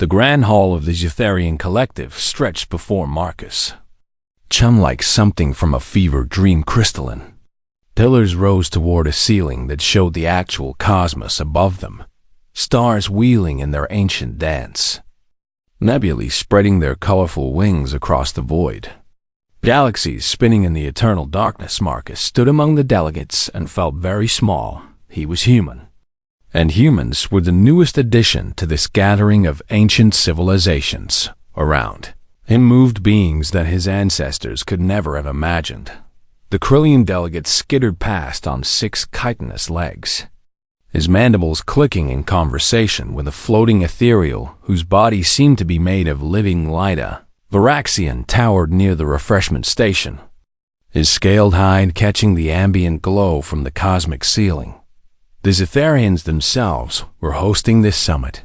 The grand hall of the Zetharian collective stretched before Marcus, chum-like something from a fever dream crystalline. Pillars rose toward a ceiling that showed the actual cosmos above them, stars wheeling in their ancient dance, nebulae spreading their colorful wings across the void. Galaxies spinning in the eternal darkness. Marcus stood among the delegates and felt very small. He was human. And humans were the newest addition to this gathering of ancient civilizations. Around him moved beings that his ancestors could never have imagined. The Krillian delegate skittered past on 6 chitinous legs, his mandibles clicking in conversation with a floating ethereal whose body seemed to be made of living Lyda. Varaxian towered near the refreshment station, his scaled hide catching the ambient glow from the cosmic ceiling. The Zetharians themselves were hosting this summit,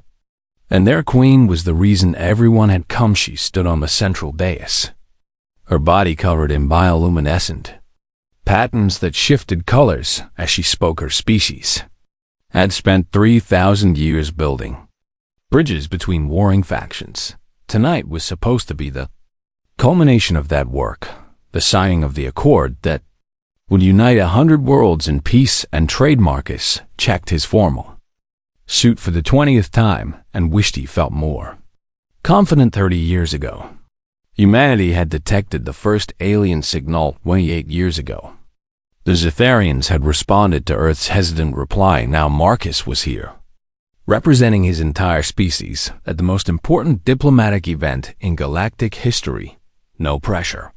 and their queen was the reason everyone had come. She stood on the central dais, her body covered in bioluminescent patterns that shifted colors as she spoke. Her species had spent 3,000 years building bridges between warring factions. Tonight was supposed to be the culmination of that work, the signing of the accord that would unite 100 worlds in peace and trade. Marcus checked his formal suit for the 20th time and wished he felt more confident. 30 years ago, humanity had detected the first alien signal. 28 years ago, the Zetharians had responded to Earth's hesitant reply. Now Marcus was here, representing his entire species at the most important diplomatic event in galactic history. No pressure.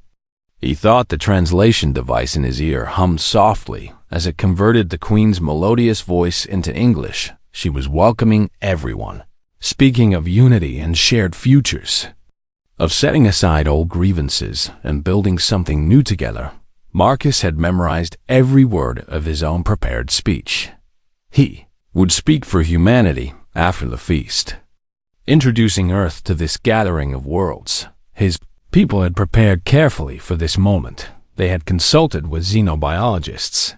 He thought the translation device in his ear hummed softly as it converted the Queen's melodious voice into English. She was welcoming everyone, speaking of unity and shared futures, of setting aside old grievances and building something new together. Marcus had memorized every word of his own prepared speech. He would speak for humanity after the feast, introducing Earth to this gathering of worlds. His people had prepared carefully for this moment. They had consulted with xenobiologists,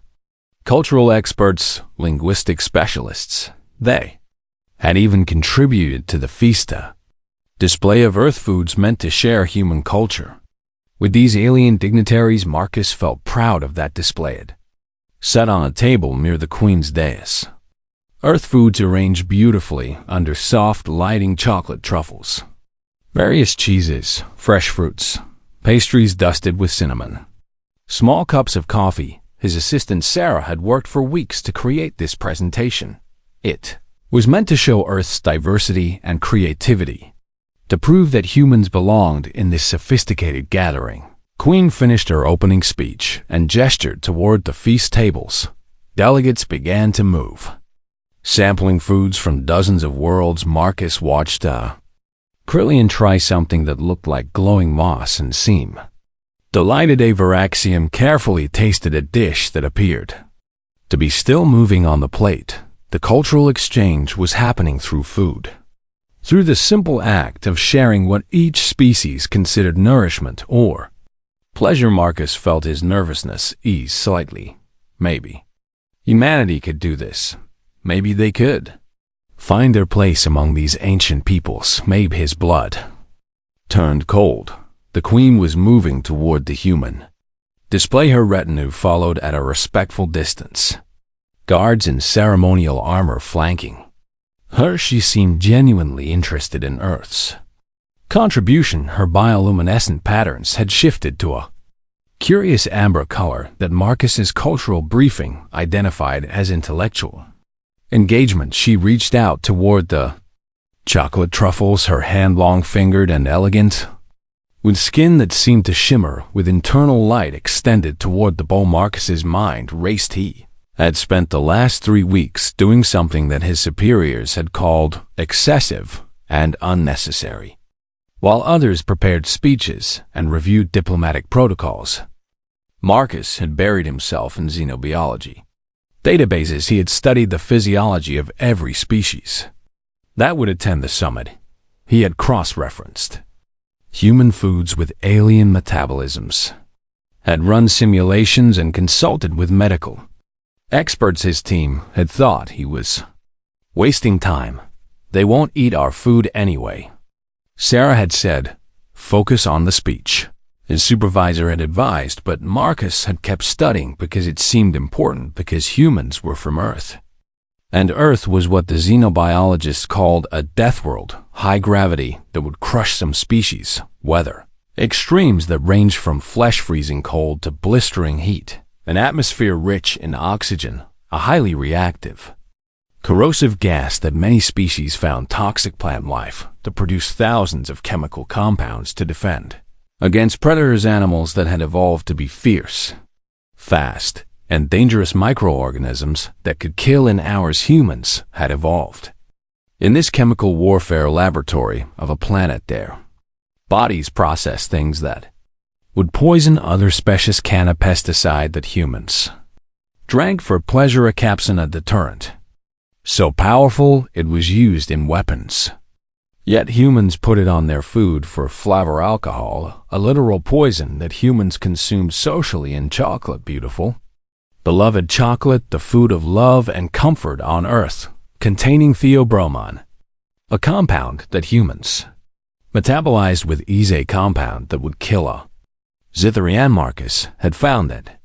cultural experts, linguistic specialists. They had even contributed to the feasta, display of Earth foods meant to share human culture. With these alien dignitaries, Marcus felt proud of that display. Set on a table near the Queen's dais, Earth foods arranged beautifully under soft, lighting chocolate truffles, various cheeses, fresh fruits, pastries dusted with cinnamon, small cups of coffee. His assistant Sarah had worked for weeks to create this presentation. It was meant to show Earth's diversity and creativity, to prove that humans belonged in this sophisticated gathering. Queen finished her opening speech and gestured toward the feast tables. Delegates began to move, sampling foods from dozens of worlds. Marcus watched a Krillian try something that looked like glowing moss and seam. Delighted, Varaxian carefully tasted a dish that appeared to be still moving on the plate. The cultural exchange was happening through food, through the simple act of sharing what each species considered nourishment or pleasure. Marcus felt his nervousness ease slightly. Maybe humanity could do this. Maybe they could find their place among these ancient peoples. Maybe his blood turned cold. The Queen was moving toward the human display. Her retinue followed at a respectful distance, guards in ceremonial armor flanking her. She seemed genuinely interested in Earth's contribution. Her bioluminescent patterns had shifted to a curious amber color that Marcus's cultural briefing identified as intellectual engagement. She reached out toward the chocolate truffles, her hand long-fingered and elegant, with skin that seemed to shimmer with internal light extended toward the bowl. Marcus's mind raced. He had spent the last 3 weeks doing something that his superiors had called excessive and unnecessary. While others prepared speeches and reviewed diplomatic protocols, Marcus had buried himself in xenobiology databases. He had studied the physiology of every species that would attend the summit. He had cross-referenced human foods with alien metabolisms, had run simulations and consulted with medical experts. His team had thought he was wasting time, They won't eat our food anyway. Sarah had said, "Focus on the speech." His supervisor had advised, but Marcus had kept studying because it seemed important because humans were from Earth. And Earth was what the xenobiologists called a death world, high gravity that would crush some species, weather, extremes that range from flesh-freezing cold to blistering heat, an atmosphere rich in oxygen, a highly reactive, corrosive gas that many species found toxic plant life to produce thousands of chemical compounds to defend against predators, animals that had evolved to be fierce, fast, and dangerous microorganisms that could kill in hours. Humans had evolved in this chemical warfare laboratory of a planet. Their bodies process things that would poison other species. Can a pesticide that humans drank for pleasure, a capsaicin, a deterrent so powerful it was used in weapons. Yet humans put it on their food for flavor. Alcohol, a literal poison that humans consumed socially. In chocolate, beautiful, beloved chocolate, the food of love and comfort on Earth, containing theobromine, a compound that humans metabolized with ease, a compound that would kill a Zitharian. Marcus had found that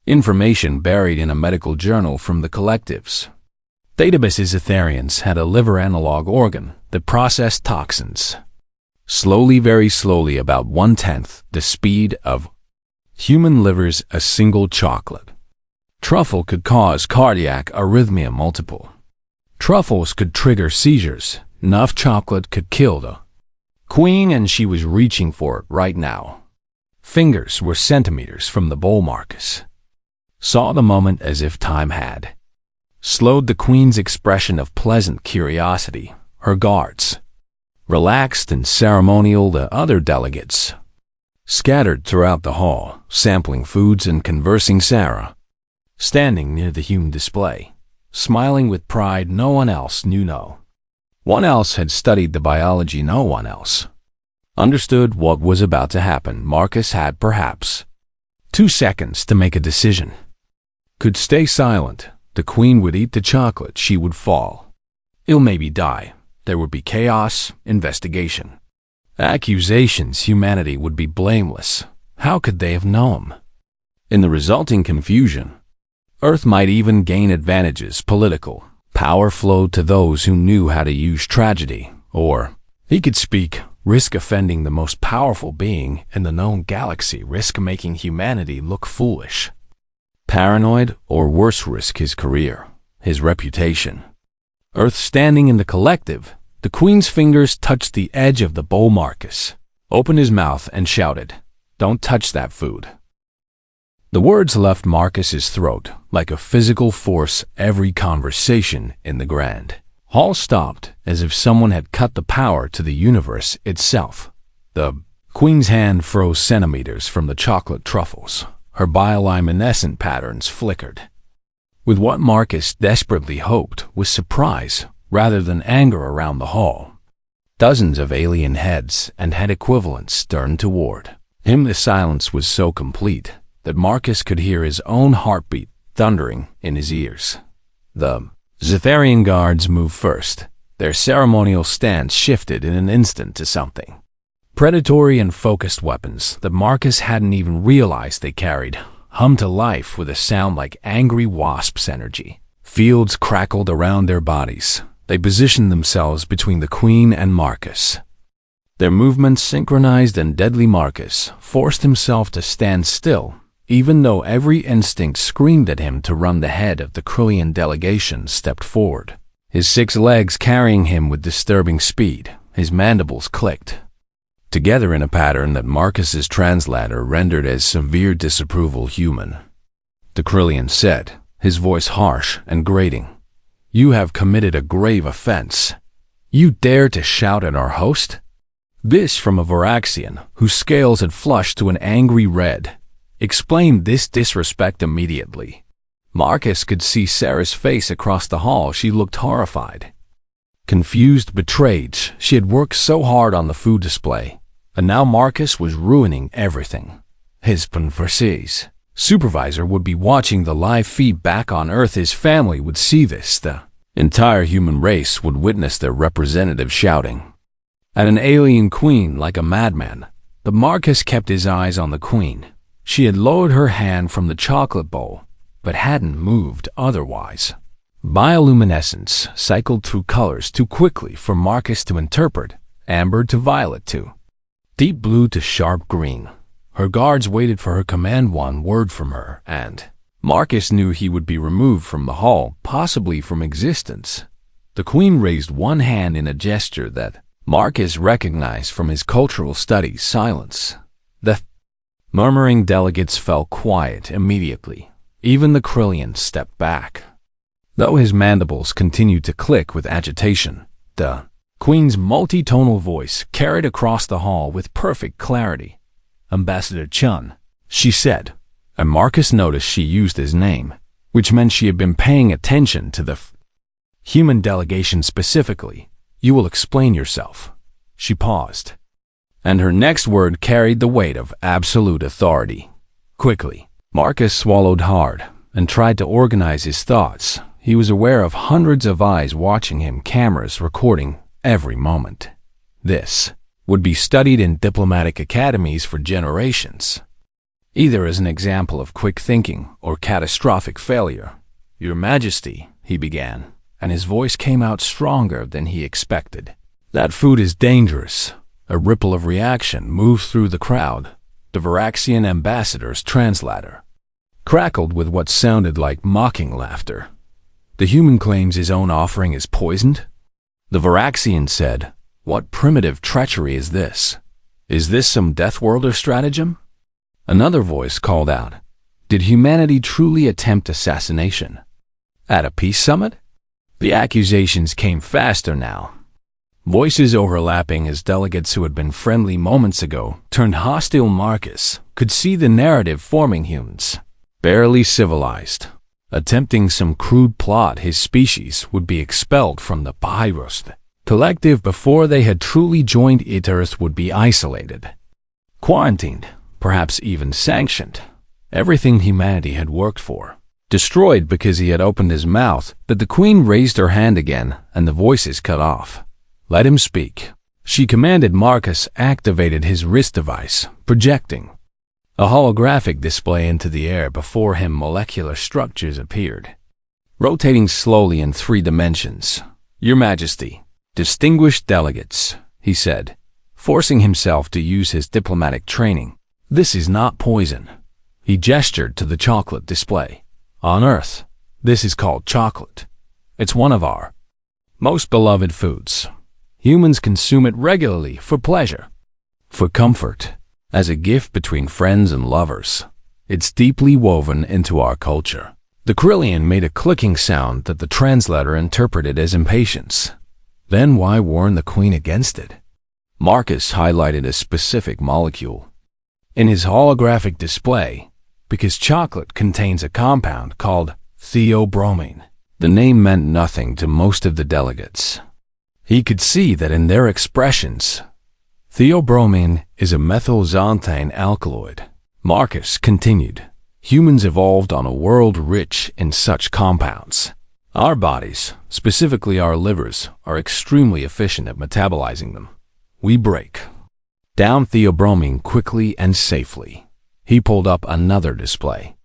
information buried in a medical journal from the collective's databases. Zitharians had a liver analog organ that processed toxins slowly, very slowly, about 1/10 the speed of human livers. A single chocolate truffle could cause cardiac arrhythmia. Multiple truffles could trigger seizures. Enough chocolate could kill the queen, and she was reaching for it right now. Fingers were centimeters from the bowl. Marcus saw the moment as if time had slowed. The queen's expression of pleasant curiosity, her guards relaxed and ceremonial, the other delegates scattered throughout the hall, sampling foods and conversing. Sarah, standing near the human display, smiling with pride. No one else knew. No one else had studied the biology. No one else understood what was about to happen. Marcus had perhaps 2 seconds to make a decision. Could stay silent. The queen would eat the chocolate. She would fall ill, maybe die. There would be chaos, investigation, accusations. Humanity would be blameless. How could they have known? In the resulting confusion, Earth might even gain advantages. Political power flowed to those who knew how to use tragedy, or, he could speak, risk offending the most powerful being in the known galaxy, risk making humanity look foolish, paranoid, or worse, risk his career, his reputation. Earth standing in the collective, the queen's fingers touched the edge of the bowl. Marcus opened his mouth and shouted, "Don't touch that food." The words left Marcus's throat like a physical force. Every conversation in the grand hall stopped, as if someone had cut the power to the universe itself. The queen's hand froze centimeters from the chocolate truffles. Her bioluminescent patterns flickered with what Marcus desperately hoped was surprise rather than anger around the hall. Dozens of alien heads and head equivalents turned toward him. The silence was so complete that Marcus could hear his own heartbeat thundering in his ears. The Zitharian guards moved first. Their ceremonial stance shifted in an instant to something predatory and focused. Weapons that Marcus hadn't even realized they carried hummed to life with a sound like angry wasps' energy. Fields crackled around their bodies. They positioned themselves between the queen and Marcus. Their movements synchronized and deadly. Marcus forced himself to stand still, even though every instinct screamed at him to run. The head of the Krillian delegation stepped forward, his 6 legs carrying him with disturbing speed. His mandibles clicked together in a pattern that Marcus's translator rendered as severe disapproval. "Human," the Krillian said, his voice harsh and grating. "You have committed a grave offense. You dare to shout at our host?" This from a Varaxian, whose scales had flushed to an angry red, explained this disrespect immediately. Marcus could see Sarah's face across the hall. She looked horrified, confused, betrayed. She had worked so hard on the food display, and now Marcus was ruining everything. His supervisor would be watching the live feed back on Earth. His family would see this. The Entire human race would witness their representative shouting at an alien queen like a madman. But Marcus kept his eyes on the queen. She had lowered her hand from the chocolate bowl, but hadn't moved otherwise. Bioluminescence cycled through colors too quickly for Marcus to interpret, amber to violet to deep blue to sharp green. Her guards waited for her command, one word from her, and Marcus knew he would be removed from the hall, possibly from existence. The queen raised one hand in a gesture that Marcus recognized from his cultural studies. Silence. The murmuring delegates fell quiet immediately. Even the Krillian stepped back, though his mandibles continued to click with agitation. The queen's multi-tonal voice carried across the hall with perfect clarity. "Ambassador Chun," she said, and Marcus noticed she used his name, which meant she had been paying attention to the human delegation specifically. "You will explain yourself." She paused, and her next word carried the weight of absolute authority. Quickly, Marcus swallowed hard and tried to organize his thoughts. He was aware of hundreds of eyes watching him, cameras recording every moment. This would be studied in diplomatic academies for generations, either as an example of quick thinking or catastrophic failure. "Your Majesty," he began, and his voice came out stronger than he expected. "That food is dangerous." A ripple of reaction moved through the crowd. The Varaxian ambassador's translator crackled with what sounded like mocking laughter. "The human claims his own offering is poisoned?" The Varaxian said, "What primitive treachery is this? Is this some Death Worlder stratagem?" Another voice called out, "Did humanity truly attempt assassination at a peace summit?" The accusations came faster now, voices overlapping as delegates who had been friendly moments ago turned hostile. Marcus could see the narrative forming. Humans, barely civilized, attempting some crude plot. His species would be expelled from the Pyros collective before they had truly joined it. Earth would be isolated, quarantined, perhaps even sanctioned. Everything humanity had worked for destroyed because he had opened his mouth. But the queen raised her hand again, and the voices cut off. "Let him speak," she commanded. Marcus activated his wrist device, projecting a holographic display into the air. Before him, molecular structures appeared, rotating slowly in 3 dimensions. "Your Majesty, distinguished delegates," he said, forcing himself to use his diplomatic training, "this is not poison." He gestured to the chocolate display. "On Earth, this is called chocolate. It's one of our most beloved foods. Humans consume it regularly for pleasure, for comfort, as a gift between friends and lovers. It's deeply woven into our culture." The Krillian made a clicking sound that the translator interpreted as impatience. "Then why warn the queen against it?" Marcus highlighted a specific molecule in his holographic display. "Because chocolate contains a compound called theobromine." The name meant nothing to most of the delegates. He could see that in their expressions. "Theobromine is a methylxanthine alkaloid," Marcus continued. "Humans evolved on a world rich in such compounds. Our bodies, specifically our livers, are extremely efficient at metabolizing them. We break down theobromine quickly and safely." He pulled up another display,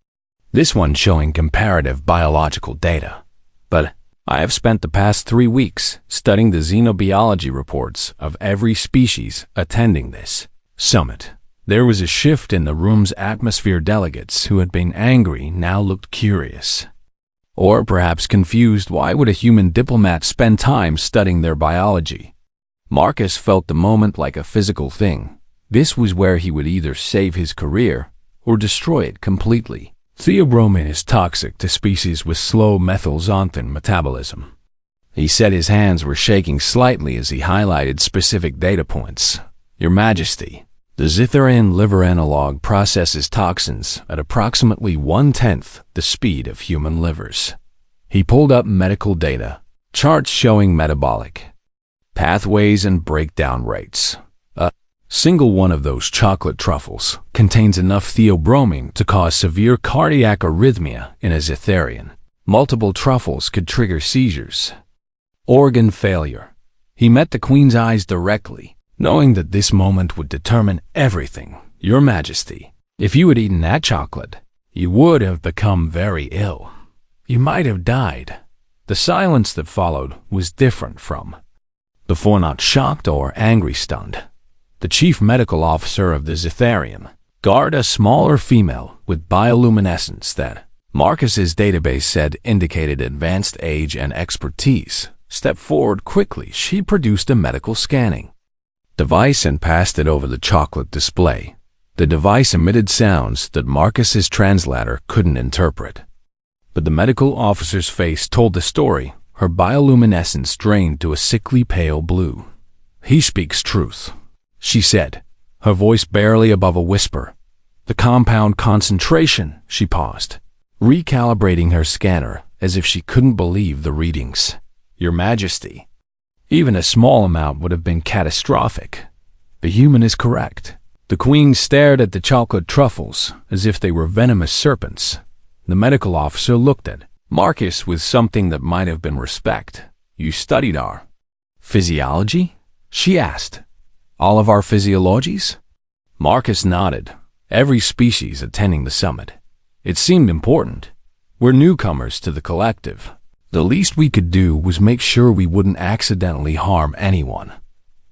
this one showing comparative biological data. "But I have spent the past 3 weeks studying the xenobiology reports of every species attending this summit." There was a shift in the room's atmosphere. Delegates who had been angry now looked curious, or perhaps confused. Why would a human diplomat spend time studying their biology? Marcus felt the moment like a physical thing. This was where he would either save his career or destroy it completely. "Theobromine is toxic to species with slow methylxanthine metabolism." He said. His hands were shaking slightly as he highlighted specific data points. "Your Majesty, the Zitharian liver analog processes toxins at approximately 1/10 the speed of human livers." He pulled up medical data, charts showing metabolic pathways and breakdown rates. A single one of those chocolate truffles contains enough theobromine to cause severe cardiac arrhythmia in a Zitharian. Multiple truffles could trigger seizures. Organ failure. He met the Queen's eyes directly, knowing that this moment would determine everything. Your Majesty, if you had eaten that chocolate, you would have become very ill. You might have died. The silence that followed was different from before, not shocked or angry, stunned. The chief medical officer of the Zetharium, guard, a smaller female with bioluminescence that Marcus's database said indicated advanced age and expertise, stepped forward quickly. She produced a medical scanning device and passed it over the chocolate display. The device emitted sounds that Marcus's translator couldn't interpret. But the medical officer's face told the story. Her bioluminescence drained to a sickly pale blue. "He speaks truth," she said, her voice barely above a whisper. "The compound concentration," she paused, recalibrating her scanner as if she couldn't believe the readings. "Your Majesty, even a small amount would have been catastrophic. The human is correct." The Queen stared at the chocolate truffles as if they were venomous serpents. The medical officer looked at Marcus with something that might have been respect. "You studied our physiology?" she asked. "All of our physiologies?" Marcus nodded. Every species attending the summit. It seemed important. We're newcomers to the collective. The least we could do was make sure we wouldn't accidentally harm anyone.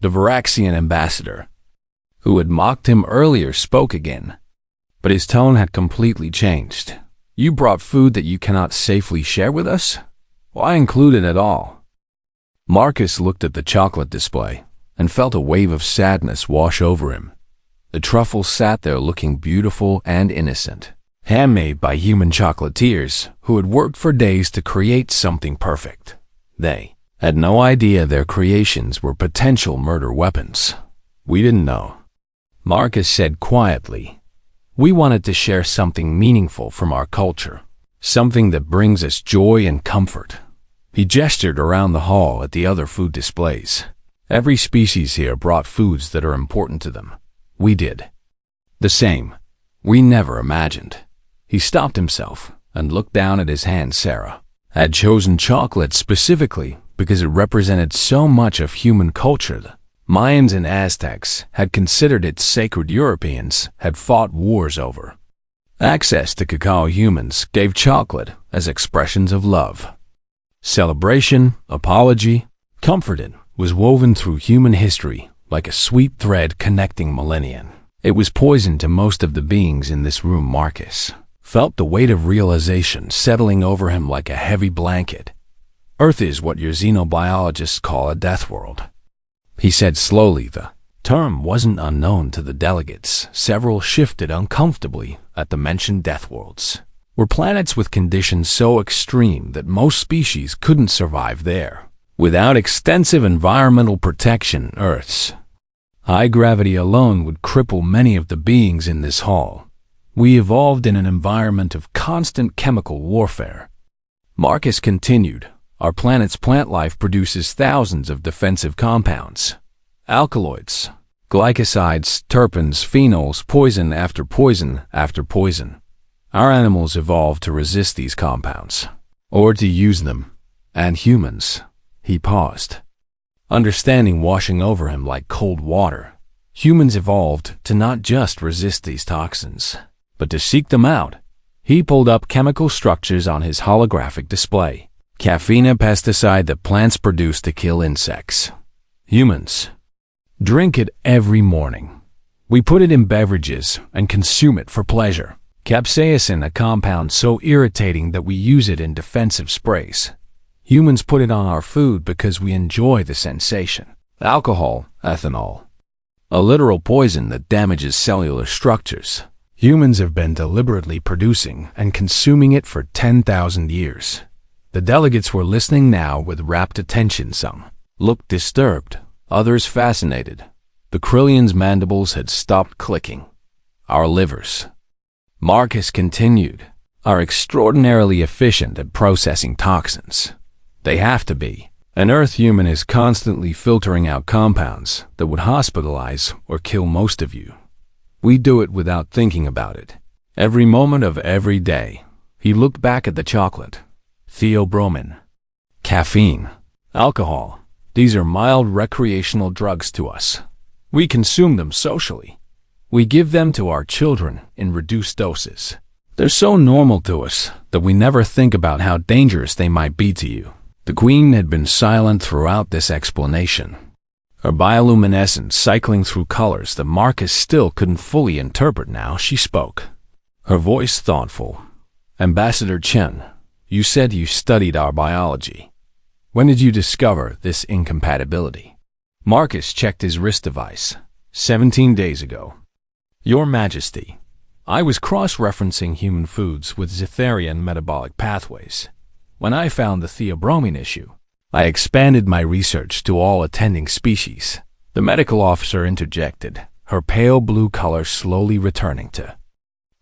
The Varaxian ambassador, who had mocked him earlier, spoke again. But his tone had completely changed. "You brought food that you cannot safely share with us? Why include it at all?" Marcus looked at the chocolate display and felt a wave of sadness wash over him. The truffles sat there looking beautiful and innocent, handmade by human chocolatiers who had worked for days to create something perfect. They had no idea their creations were potential murder weapons. "We didn't know," Marcus said quietly. "We wanted to share something meaningful from our culture, something that brings us joy and comfort." He gestured around the hall at the other food displays. "Every species here brought foods that are important to them. We did the same. We never imagined." He stopped himself and looked down at his hand. Sarah had chosen chocolate specifically because it represented so much of human culture. Mayans and Aztecs had considered it sacred. Europeans had fought wars over access to cacao. Humans gave chocolate as expressions of love. Celebration, apology, comfort. It was woven through human history like a sweet thread connecting millennia. It was poison to most of the beings in this room. Marcus felt the weight of realization settling over him like a heavy blanket. "Earth is what your xenobiologists call a death world," he said slowly. The term wasn't unknown to the delegates. Several shifted uncomfortably at the mentioned death worlds. Were planets with conditions so extreme that most species couldn't survive there. Without extensive environmental protection, Earth's high gravity alone would cripple many of the beings in this hall. We evolved in an environment of constant chemical warfare. Marcus continued. Our planet's plant life produces thousands of defensive compounds. Alkaloids, glycosides, terpenes, phenols, poison after poison after poison. Our animals evolved to resist these compounds, or to use them. And humans. He paused, understanding washing over him like cold water. Humans evolved to not just resist these toxins, but to seek them out. He pulled up chemical structures on his holographic display. Caffeine, a pesticide that plants produce to kill insects. Humans drink it every morning. We put it in beverages and consume it for pleasure. Capsaicin, a compound so irritating that we use it in defensive sprays. Humans put it on our food because we enjoy the sensation. Alcohol, ethanol, a literal poison that damages cellular structures. Humans have been deliberately producing and consuming it for 10,000 years. The delegates were listening now with rapt attention. Some looked disturbed, others fascinated. The Krillian's mandibles had stopped clicking. Our livers, Marcus continued, are extraordinarily efficient at processing toxins. They have to be. An Earth human is constantly filtering out compounds that would hospitalize or kill most of you. We do it without thinking about it. Every moment of every day. He looked back at the chocolate. theobromine, caffeine, alcohol. These are mild recreational drugs to us. We consume them socially. We give them to our children in reduced doses. They're so normal to us that we never think about how dangerous they might be to you. The Queen had been silent throughout this explanation, her bioluminescence cycling through colors that Marcus still couldn't fully interpret. Now she spoke, her voice thoughtful. Ambassador Chen, you said you studied our biology. When did you discover this incompatibility? Marcus checked his wrist device. 17 days ago. Your Majesty, I was cross-referencing human foods with Zetharian metabolic pathways. When I found the theobromine issue, I expanded my research to all attending species. The medical officer interjected, her pale blue color slowly returning to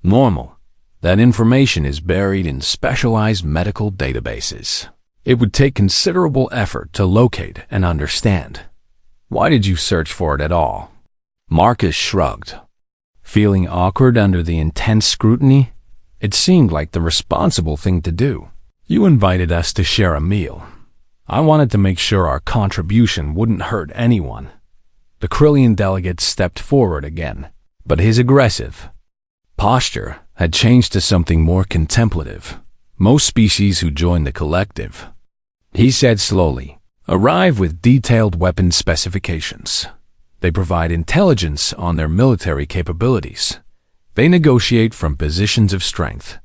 normal. That information is buried in specialized medical databases. It would take considerable effort to locate and understand. Why did you search for it at all? Marcus shrugged. Feeling awkward under the intense scrutiny, it seemed like the responsible thing to do. You invited us to share a meal. I wanted to make sure our contribution wouldn't hurt anyone. The Krillian delegate stepped forward again, but his aggressive posture had changed to something more contemplative. Most species who join the collective, he said slowly, arrive with detailed weapon specifications. They provide intelligence on their military capabilities. They negotiate from positions of strength.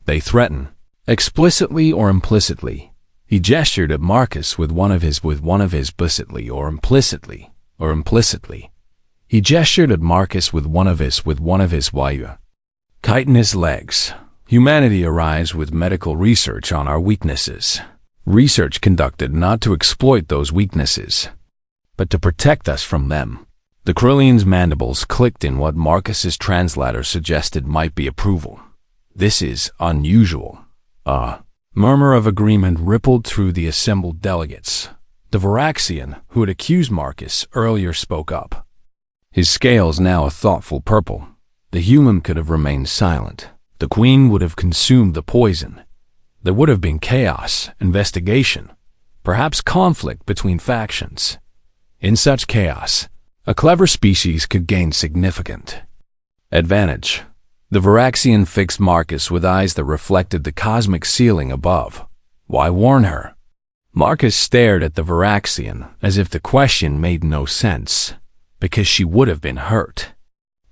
They threaten, explicitly or implicitly. He gestured at Marcus with one of his implicitly or implicitly. He gestured at Marcus with one of his chitinous legs. Humanity arrives with medical research on our weaknesses. Research conducted not to exploit those weaknesses, but to protect us from them. The Krillian's mandibles clicked in what Marcus's translator suggested might be approval. This is unusual. A murmur of agreement rippled through the assembled delegates. The Varaxian, who had accused Marcus earlier, spoke up. His scales now a thoughtful purple. The human could have remained silent. The Queen would have consumed the poison. There would have been chaos, investigation, perhaps conflict between factions. In such chaos, a clever species could gain significant advantage. The Varaxian fixed Marcus with eyes that reflected the cosmic ceiling above. Why warn her? Marcus stared at the Varaxian as if the question made no sense, because she would have been hurt.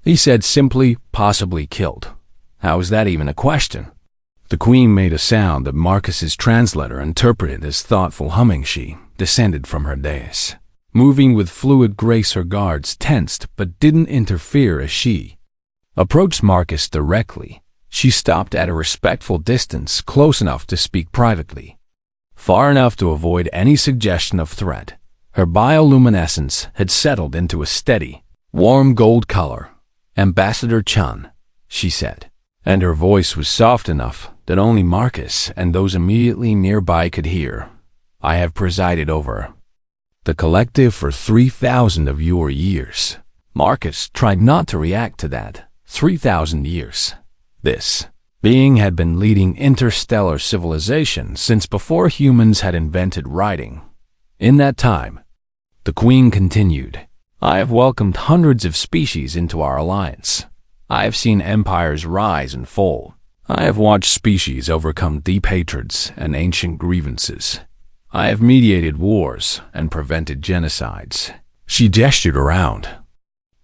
He said simply, possibly killed. How is that even a question? The Queen made a sound that Marcus's translator interpreted as thoughtful humming. She descended from her dais, moving with fluid grace. Her guards tensed but didn't interfere as she approached Marcus directly. She stopped at a respectful distance, close enough to speak privately, far enough to avoid any suggestion of threat. Her bioluminescence had settled into a steady, warm gold color. Ambassador Chen, she said, and her voice was soft enough that only Marcus and those immediately nearby could hear. I have presided over the collective for 3,000 of your years. Marcus tried not to react to that. 3,000 years. This being had been leading interstellar civilization since before humans had invented writing. In that time, the Queen continued, I have welcomed hundreds of species into our alliance. I have seen empires rise and fall. I have watched species overcome deep hatreds and ancient grievances. I have mediated wars and prevented genocides. She gestured around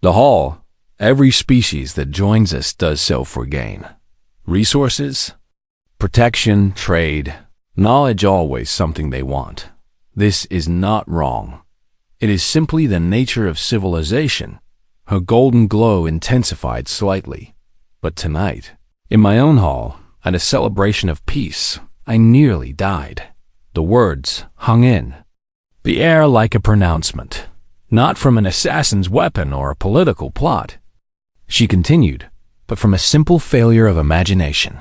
the hall. Every species that joins us does so for gain. Resources, protection, trade, knowledge, always something they want. This is not wrong. It is simply the nature of civilization. Her golden glow intensified slightly. But tonight, in my own hall, at a celebration of peace, I nearly died. The words hung in the air like a pronouncement, not from an assassin's weapon or a political plot. She continued, but from a simple failure of imagination.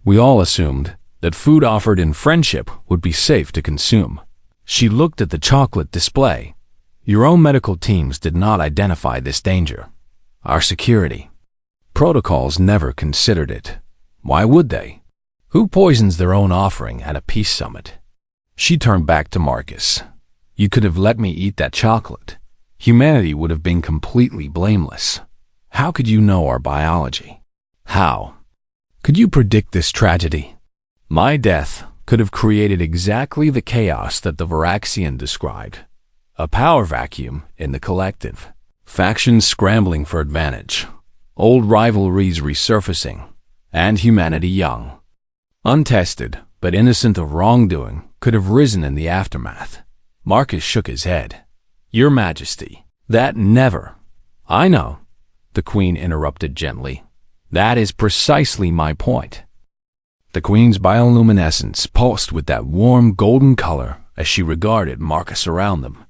We all assumed, that food offered in friendship would be safe to consume. She looked at the chocolate display. Your own medical teams did not identify this danger. Our security protocols never considered it. Why would they? Who poisons their own offering at a peace summit? She turned back to Marcus. You could have let me eat that chocolate. Humanity would have been completely blameless. How could you know our biology? How could you predict this tragedy? My death could have created exactly the chaos that the Varaxian described. A power vacuum in the collective. Factions scrambling for advantage. Old rivalries resurfacing. And humanity young. Untested, but innocent of wrongdoing, could have risen in the aftermath. Marcus shook his head. Your Majesty, that never. I know, the Queen interrupted gently. That is precisely my point. The Queen's bioluminescence pulsed with that warm golden color as she regarded Marcus around them.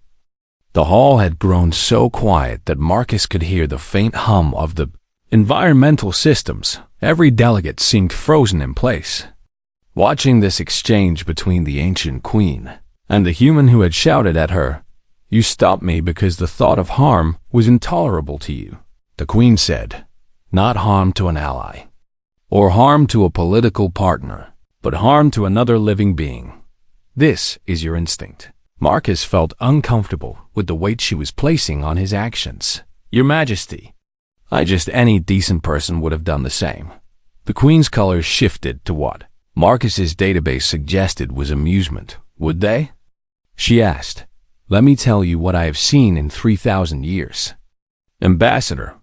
The hall had grown so quiet that Marcus could hear the faint hum of the environmental systems. Every delegate seemed frozen in place. Watching this exchange between the ancient queen and the human who had shouted at her, "You stopped me because the thought of harm was intolerable to you," the queen said. Not harm to an ally, or harm to a political partner, but harm to another living being. This is your instinct. Marcus felt uncomfortable with the weight she was placing on his actions. Your Majesty, any decent person would have done the same. The Queen's colors shifted to what Marcus's database suggested was amusement. Would they? She asked. Let me tell you what I have seen in 3,000 years. Ambassador,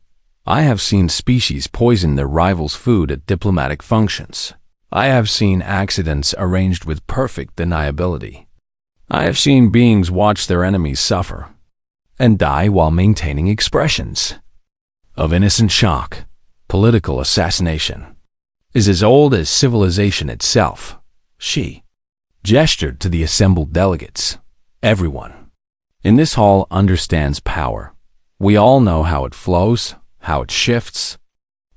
I have seen species poison their rivals' food at diplomatic functions. I have seen accidents arranged with perfect deniability. I have seen beings watch their enemies suffer and die while maintaining expressions of innocent shock. Political assassination is as old as civilization itself. She gestured to the assembled delegates. Everyone in this hall understands power. We all know how it flows, how it shifts,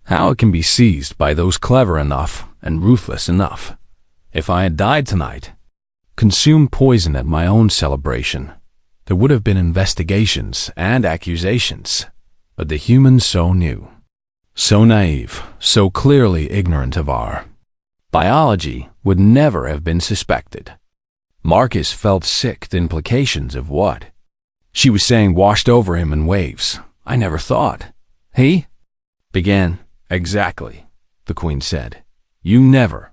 how it can be seized by those clever enough and ruthless enough. If I had died tonight, consumed poison at my own celebration, there would have been investigations and accusations. But the humans so new, so naive, so clearly ignorant of our biology would never have been suspected. Marcus felt sick. The implications of what she was saying washed over him in waves. I never thought. He began. Exactly, the Queen said. You never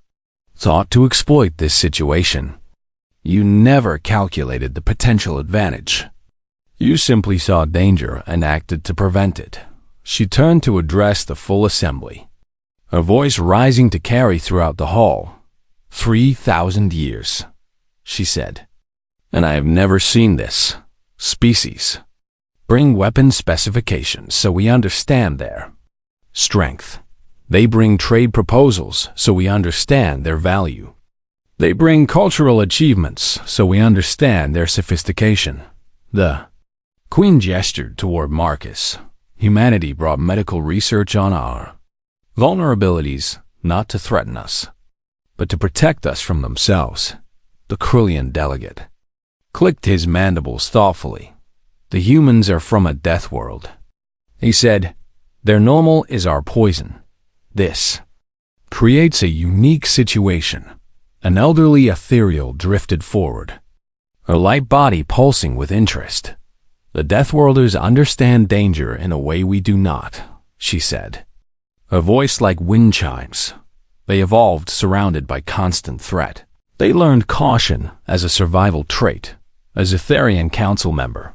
thought to exploit this situation. You never calculated the potential advantage. You simply saw danger and acted to prevent it. She turned to address the full assembly, her voice rising to carry throughout the hall. 3,000 years, she said. And I have never seen this species bring weapon specifications so we understand their strength. They bring trade proposals so we understand their value. They bring cultural achievements so we understand their sophistication. The Queen gestured toward Marcus. Humanity brought medical research on our vulnerabilities, not to threaten us, but to protect us from themselves. The Krillian delegate clicked his mandibles thoughtfully. The humans are from a death world. He said, their normal is our poison. This creates a unique situation. An elderly ethereal drifted forward, her light body pulsing with interest. The Deathworlders understand danger in a way we do not, she said. Her voice like wind chimes. They evolved surrounded by constant threat. They learned caution as a survival trait, as a Therian council member,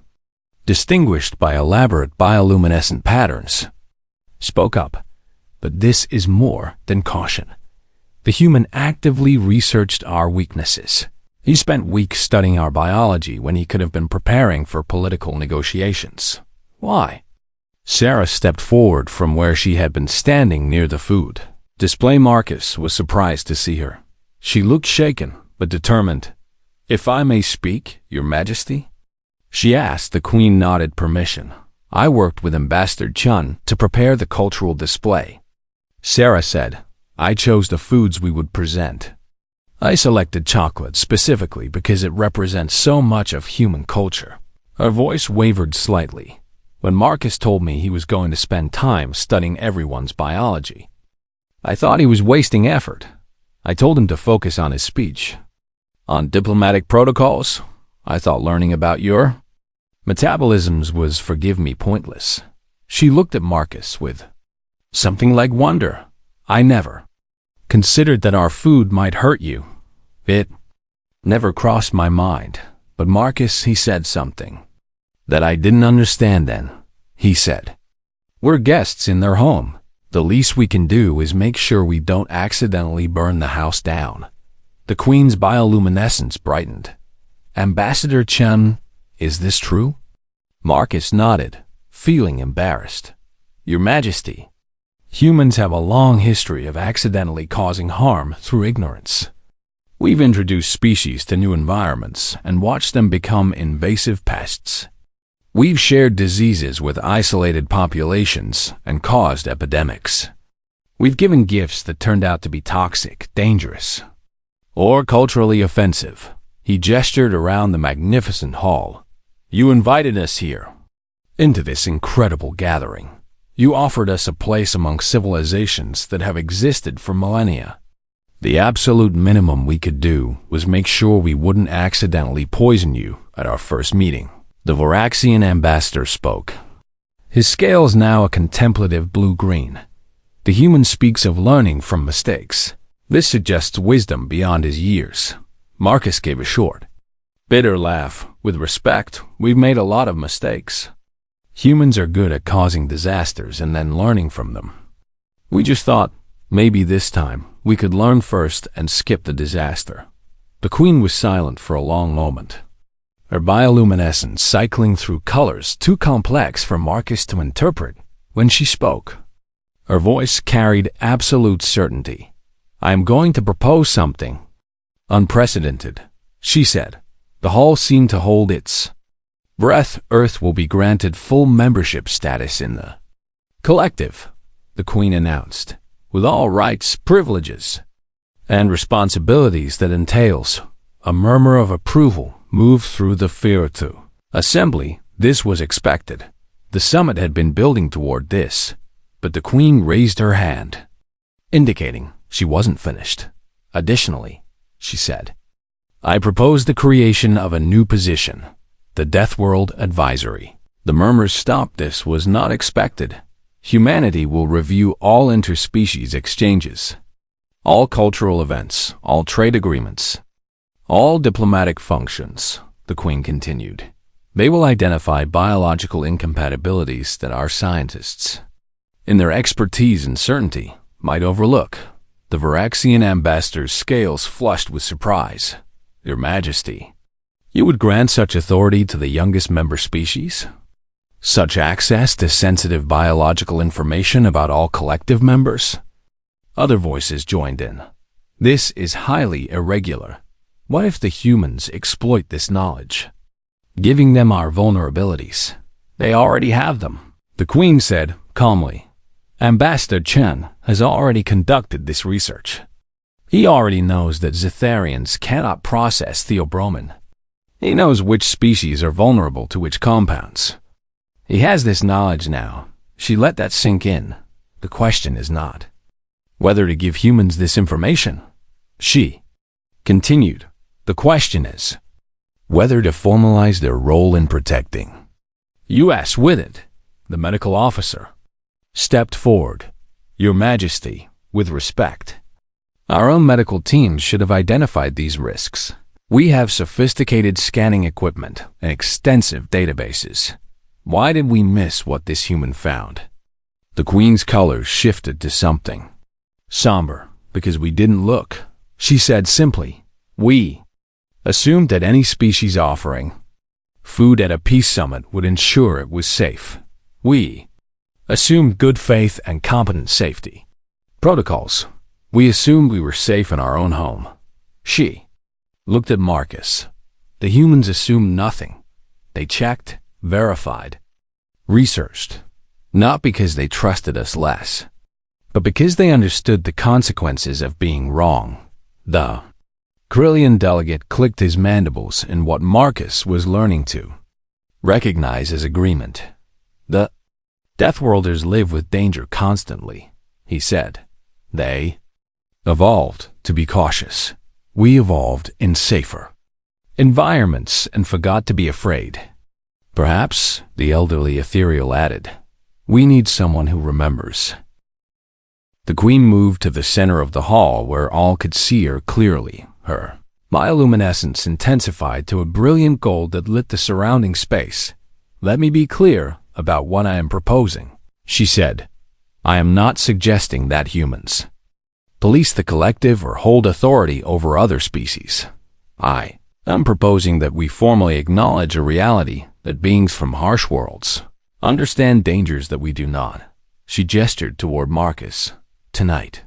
distinguished by elaborate bioluminescent patterns. Spoke up, but this is more than caution. The human actively researched our weaknesses. He spent weeks studying our biology when he could have been preparing for political negotiations. Why? Sarah stepped forward from where she had been standing near the food display. Marcus was surprised to see her. She looked shaken, but determined. If I may speak, Your Majesty? She asked. The Queen nodded permission. I worked with Ambassador Chun to prepare the cultural display. Sarah said, I chose the foods we would present. I selected chocolate specifically because it represents so much of human culture. Her voice wavered slightly when Marcus told me he was going to spend time studying everyone's biology. I thought he was wasting effort. I told him to focus on his speech. On diplomatic protocols, I thought learning about your metabolisms was, forgive me, pointless. She looked at Marcus with something like wonder. I never considered that our food might hurt you. It never crossed my mind. But Marcus, he said something that I didn't understand then. He said, we're guests in their home. The least we can do is make sure we don't accidentally burn the house down. The Queen's bioluminescence brightened. Ambassador Chen, is this true? Marcus nodded, feeling embarrassed. Your Majesty, humans have a long history of accidentally causing harm through ignorance. We've introduced species to new environments and watched them become invasive pests. We've shared diseases with isolated populations and caused epidemics. We've given gifts that turned out to be toxic, dangerous, or culturally offensive. He gestured around the magnificent hall. You invited us here, into this incredible gathering. You offered us a place among civilizations that have existed for millennia. The absolute minimum we could do was make sure we wouldn't accidentally poison you at our first meeting. The Varaxian ambassador spoke. His scale is now a contemplative blue-green. The human speaks of learning from mistakes. This suggests wisdom beyond his years. Marcus gave a short, bitter laugh. With respect, we've made a lot of mistakes. Humans are good at causing disasters and then learning from them. We just thought, maybe this time, we could learn first and skip the disaster. The Queen was silent for a long moment, her bioluminescence cycling through colors too complex for Marcus to interpret. When she spoke, her voice carried absolute certainty. I am going to propose something unprecedented, she said. The hall seemed to hold its breath. Earth will be granted full membership status in the collective, the Queen announced, with all rights, privileges, and responsibilities that entails. A murmur of approval moved through the Fiertu assembly. This was expected. The summit had been building toward this, but the Queen raised her hand, indicating she wasn't finished. Additionally, she said, I propose the creation of a new position, the Death World Advisory. The murmurs stopped. This was not expected. Humanity will review all interspecies exchanges, all cultural events, all trade agreements, all diplomatic functions, the Queen continued. They will identify biological incompatibilities that our scientists, in their expertise and certainty, might overlook. The Varaxian ambassador's scales flushed with surprise. Your Majesty, you would grant such authority to the youngest member species? Such access to sensitive biological information about all collective members? Other voices joined in. This is highly irregular. What if the humans exploit this knowledge, giving them our vulnerabilities? They already have them, the Queen said calmly. Ambassador Chen has already conducted this research. He already knows that Zetharians cannot process theobromine. He knows which species are vulnerable to which compounds. He has this knowledge now. She let that sink in. The question is not whether to give humans this information. She continued. The question is whether to formalize their role in protecting us with it. The medical officer stepped forward. Your Majesty, with respect, our own medical teams should have identified these risks. We have sophisticated scanning equipment and extensive databases. Why did we miss what this human found? The Queen's colors shifted to something somber. Because we didn't look, she said simply. We assumed that any species offering food at a peace summit would ensure it was safe. We assumed good faith and competent safety protocols. We assumed we were safe in our own home. She looked at Marcus. The humans assumed nothing. They checked, verified, researched, not because they trusted us less, but because they understood the consequences of being wrong. The Krillian delegate clicked his mandibles in what Marcus was learning to recognize as agreement. The Deathworlders live with danger constantly, he said. They evolved to be cautious. We evolved in safer environments and forgot to be afraid. Perhaps, the elderly ethereal added, we need someone who remembers. The queen moved to the center of the hall where all could see her clearly. Her bioluminescence intensified to a brilliant gold that lit the surrounding space. Let me be clear about what I am proposing, she said. I am not suggesting that humans police the collective or hold authority over other species. I am proposing that we formally acknowledge a reality that beings from harsh worlds understand dangers that we do not. She gestured toward Marcus. Tonight,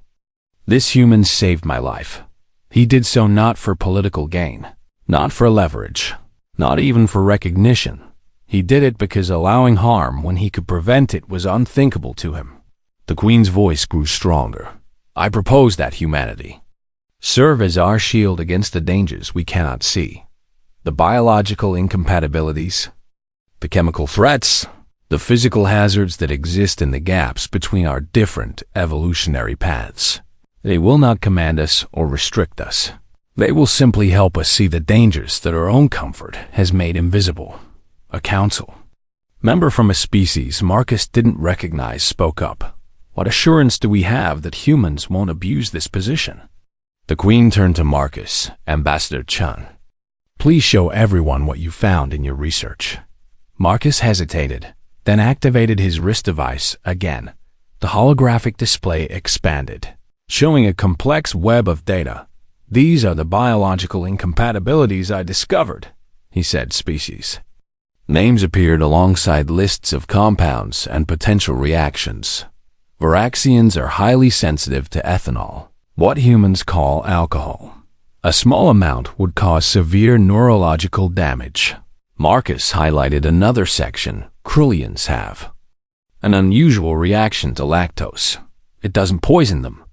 this human saved my life. He did so not for political gain, not for leverage, not even for recognition. He did it because allowing harm when he could prevent it was unthinkable to him. The queen's voice grew stronger. I propose that humanity serve as our shield against the dangers we cannot see, the biological incompatibilities, the chemical threats, the physical hazards that exist in the gaps between our different evolutionary paths. They will not command us or restrict us. They will simply help us see the dangers that our own comfort has made invisible. A council member from a species Marcus didn't recognize spoke up. What assurance do we have that humans won't abuse this position? The queen turned to Marcus, Ambassador Chun. Please show everyone what you found in your research. Marcus hesitated, then activated his wrist device again. The holographic display expanded, showing a complex web of data. These are the biological incompatibilities I discovered, he said. Species names appeared alongside lists of compounds and potential reactions. Varaxians are highly sensitive to ethanol, what humans call alcohol. A small amount would cause severe neurological damage. Marcus highlighted another section. Krillians have an unusual reaction to lactose. It doesn't poison them,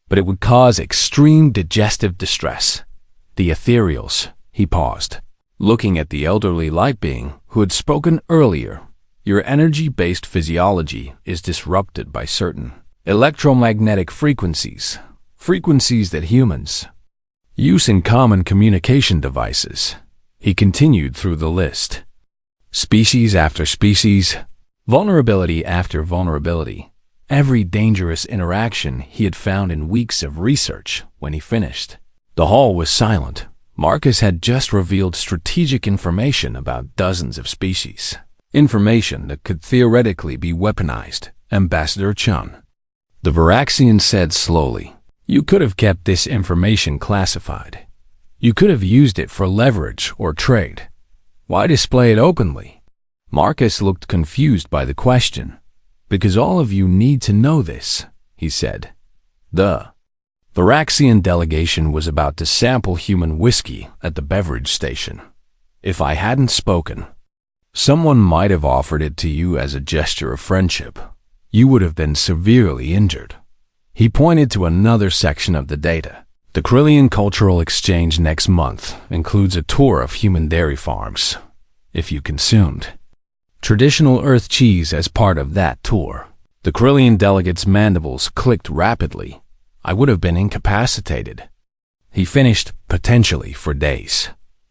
but it would cause extreme digestive distress. The ethereals, he paused, looking at the elderly light being who had spoken earlier. Your energy-based physiology is disrupted by certain electromagnetic frequencies that humans use in common communication devices. He continued through the list. Species after species, vulnerability after vulnerability, every dangerous interaction he had found in weeks of research. When he finished, the hall was silent. Marcus had just revealed strategic information about dozens of species. Information that could theoretically be weaponized. Ambassador Chun, the Varaxian said slowly, you could have kept this information classified. You could have used it for leverage or trade. Why display it openly? Marcus looked confused by the question. Because all of you need to know this, he said. The Varaxian delegation was about to sample human whiskey at the beverage station. If I hadn't spoken, someone might have offered it to you as a gesture of friendship. You would have been severely injured. He pointed to another section of the data. The Krillian Cultural Exchange next month includes a tour of human dairy farms. If you consumed traditional Earth cheese as part of that tour, the Krillian delegates' mandibles clicked rapidly. I would have been incapacitated. He finished, potentially for days.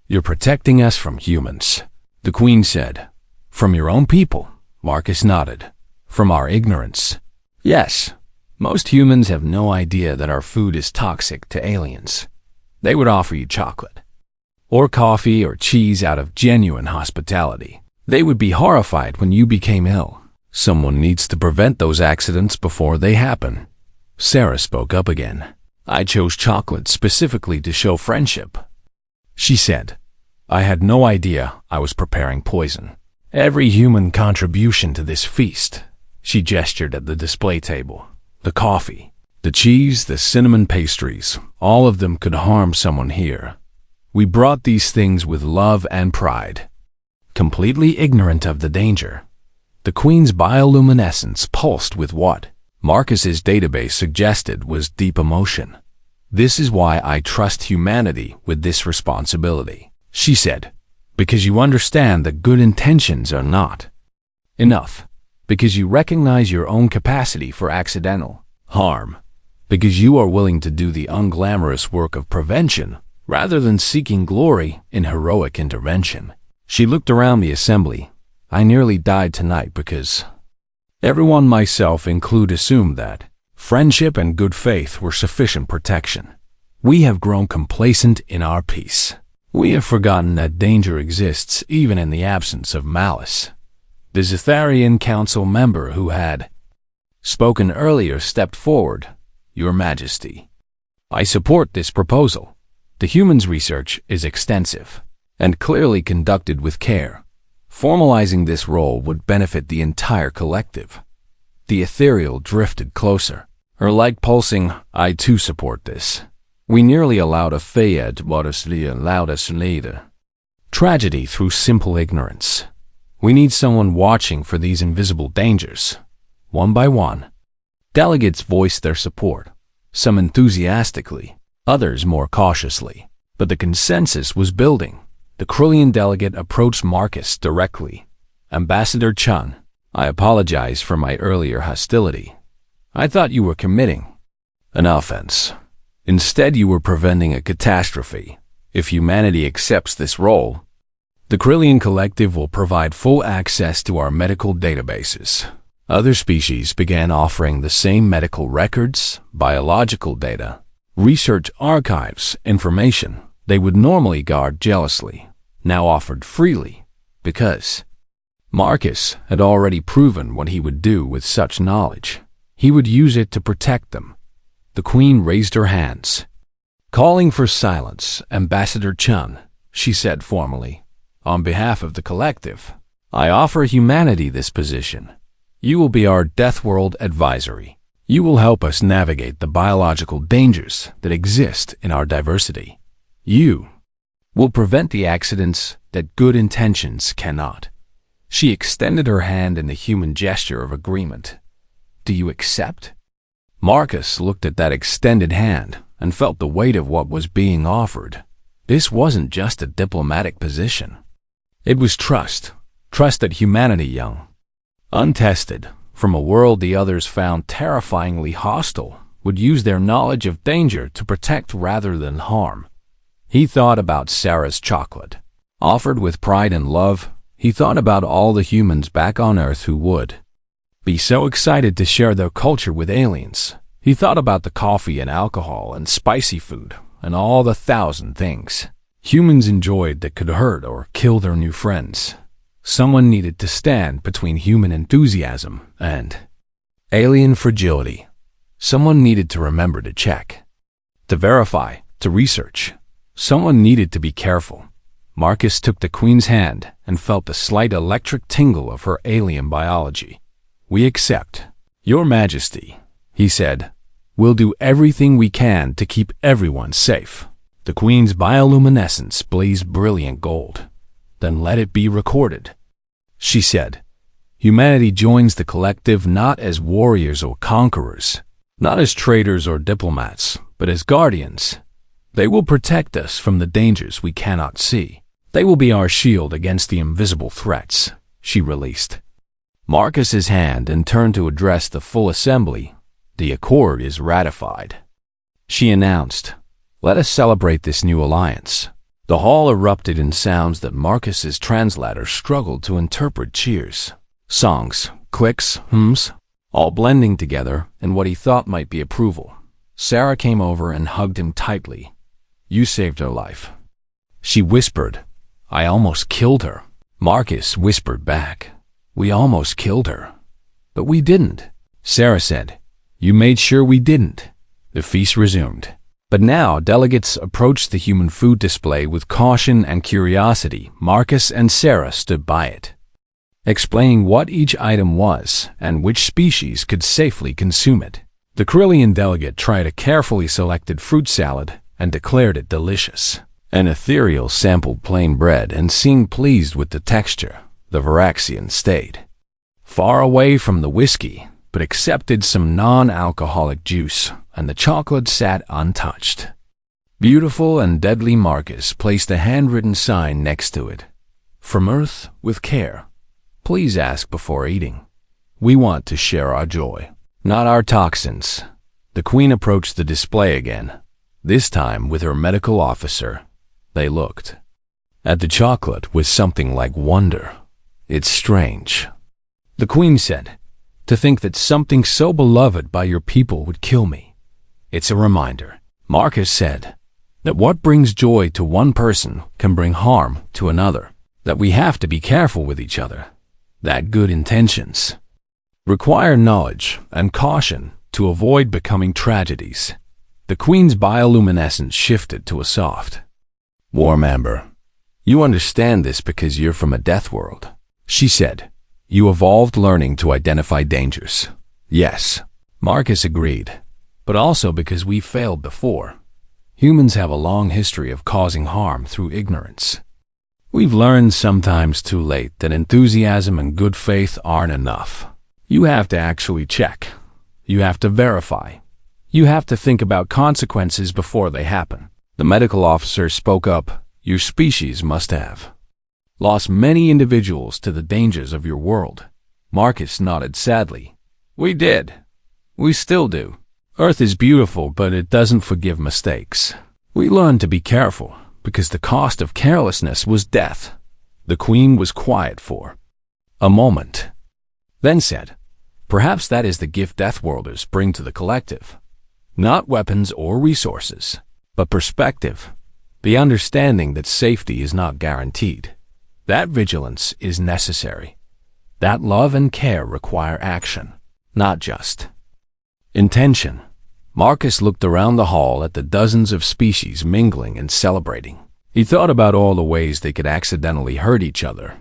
You're protecting us from humans, the queen said. From your own people, Marcus nodded. From our ignorance. Yes, most humans have no idea that our food is toxic to aliens. They would offer you chocolate, or coffee or cheese out of genuine hospitality. They would be horrified when you became ill. Someone needs to prevent those accidents before they happen. Sarah spoke up again. I chose chocolate specifically to show friendship, she said. I had no idea I was preparing poison. Every human contribution to this feast, she gestured at the display table. The coffee, the cheese, the cinnamon pastries, all of them could harm someone here. We brought these things with love and pride, completely ignorant of the danger. The queen's bioluminescence pulsed with what Marcus's database suggested was deep emotion. This is why I trust humanity with this responsibility, she said. Because you understand that good intentions are not enough. Because you recognize your own capacity for accidental harm. because you are willing to do the unglamorous work of prevention rather than seeking glory in heroic intervention. She looked around the assembly. I nearly died tonight because everyone, myself included, assumed that friendship and good faith were sufficient protection. We have grown complacent in our peace. We have forgotten that danger exists even in the absence of malice. The Zetharian council member who had spoken earlier stepped forward. Your Majesty, I support this proposal. The humans' research is extensive and clearly conducted with care. Formalizing this role would benefit the entire collective. The ethereal drifted closer, her light pulsing. I too support this. We nearly allowed a fayed tragedy through simple ignorance. We need someone watching for these invisible dangers. One by one, delegates voiced their support, some enthusiastically, others more cautiously. But the consensus was building. The Krillian delegate approached Marcus directly. Ambassador Chun, I apologize for my earlier hostility. I thought you were committing an offense. Instead, you were preventing a catastrophe. If humanity accepts this role, the Krillian Collective will provide full access to our medical databases. Other species began offering the same medical records, biological data, research archives, information they would normally guard jealously, now offered freely, because Marcus had already proven what he would do with such knowledge. He would use it to protect them. The Queen raised her hands. Calling for silence, Ambassador Chun, she said formally, on behalf of the collective, I offer humanity this position. You will be our Death World advisory. You will help us navigate the biological dangers that exist in our diversity. You will prevent the accidents that good intentions cannot. She extended her hand in the human gesture of agreement. Do you accept? Marcus looked at that extended hand and felt the weight of what was being offered. This wasn't just a diplomatic position. It was trust. Trust that humanity, young, untested, from a world the others found terrifyingly hostile, would use their knowledge of danger to protect rather than harm. He thought about Sarah's chocolate. Offered with pride and love, he thought about all the humans back on Earth who would be so excited to share their culture with aliens. He thought about the coffee and alcohol and spicy food and all the thousand things humans enjoyed that could hurt or kill their new friends. Someone needed to stand between human enthusiasm and alien fragility. Someone needed to remember to check, to verify, to research. Someone needed to be careful. Marcus took the Queen's hand and felt the slight electric tingle of her alien biology. We accept. Your Majesty, he said, we'll do everything we can to keep everyone safe. The Queen's bioluminescence blazed brilliant gold. Then let it be recorded. She said, humanity joins the collective not as warriors or conquerors, not as traitors or diplomats, but as guardians. They will protect us from the dangers we cannot see. They will be our shield against the invisible threats. She released Marcus's hand and turned to address the full assembly. The accord is ratified. She announced, let us celebrate this new alliance. The hall erupted in sounds that Marcus's translator struggled to interpret. Cheers, songs, clicks, hums, all blending together in what he thought might be approval. Sarah came over and hugged him tightly. You saved her life. She whispered, I almost killed her. Marcus whispered back, we almost killed her. But we didn't. Sarah said, you made sure we didn't. The feast resumed. But now delegates approached the human food display with caution and curiosity. Marcus and Sarah stood by it, explaining what each item was and which species could safely consume it. The Krillian delegate tried a carefully selected fruit salad and declared it delicious. An ethereal sampled plain bread and seemed pleased with the texture. The Varaxian stayed far away from the whiskey, but accepted some non-alcoholic juice, and the chocolate sat untouched. Beautiful and deadly. Marcus placed a handwritten sign next to it. From Earth, with care. Please ask before eating. We want to share our joy, not our toxins. The Queen approached the display again, this time with her medical officer. They looked at the chocolate with something like wonder. "It's strange," the Queen said, "to think that something so beloved by your people would kill me. It's a reminder," Marcus said, "that what brings joy to one person can bring harm to another, that we have to be careful with each other, that good intentions require knowledge and caution to avoid becoming tragedies." The Queen's bioluminescence shifted to a soft, warm amber. "You understand this because you're from a death world," she said. "You evolved learning to identify dangers." "Yes," Marcus agreed, "but also because we failed before. Humans have a long history of causing harm through ignorance. We've learned sometimes too late that enthusiasm and good faith aren't enough. You have to actually check. You have to verify. You have to think about consequences before they happen." The medical officer spoke up. "Your species must have lost many individuals to the dangers of your world." Marcus nodded sadly. "We did. We still do. Earth is beautiful, but it doesn't forgive mistakes. We learned to be careful because the cost of carelessness was death." The Queen was quiet for a moment, then said, "Perhaps that is the gift Deathworlders bring to the collective. Not weapons or resources, but perspective. The understanding that safety is not guaranteed. That vigilance is necessary. That love and care require action, not just intention." Marcus looked around the hall at the dozens of species mingling and celebrating. He thought about all the ways they could accidentally hurt each other,